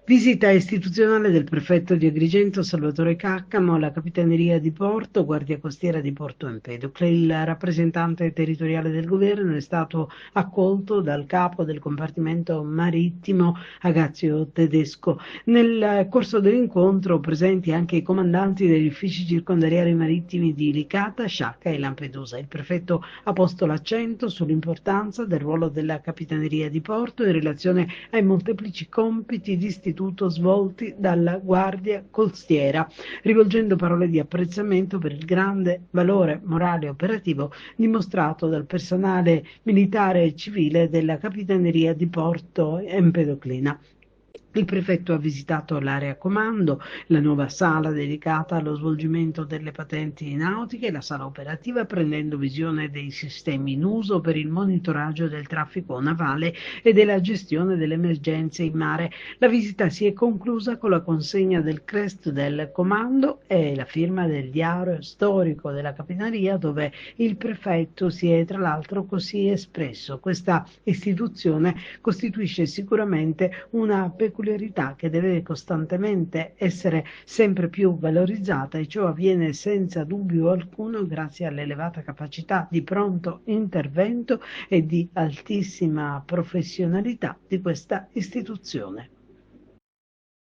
Visita istituzionale del prefetto di Agrigento Salvatore Caccamo alla Capitaneria di Porto, Guardia Costiera di Porto Empedocle. Il rappresentante territoriale del governo è stato accolto dal capo del compartimento marittimo Agazio Tedesco. Nel corso dell'incontro presenti anche i comandanti degli uffici circondariali marittimi di Licata, Sciacca e Lampedusa. Il prefetto ha posto l'accento sull'importanza del ruolo della Capitaneria di Porto in relazione ai molteplici compiti di istituto svolti dalla Guardia Costiera, rivolgendo parole di apprezzamento per il grande valore morale e operativo dimostrato dal personale militare e civile della Capitaneria di Porto Empedoclina. Il prefetto ha visitato l'area comando, la nuova sala dedicata allo svolgimento delle patenti nautiche e la sala operativa, prendendo visione dei sistemi in uso per il monitoraggio del traffico navale e della gestione delle emergenze in mare. La visita si è conclusa con la consegna del crest del comando e la firma del diario storico della Capitaneria, dove il prefetto si è tra l'altro così espresso. Questa istituzione costituisce sicuramente una peculiarità che deve costantemente essere sempre più valorizzata, e ciò avviene senza dubbio alcuno grazie all'elevata capacità di pronto intervento e di altissima professionalità di questa istituzione.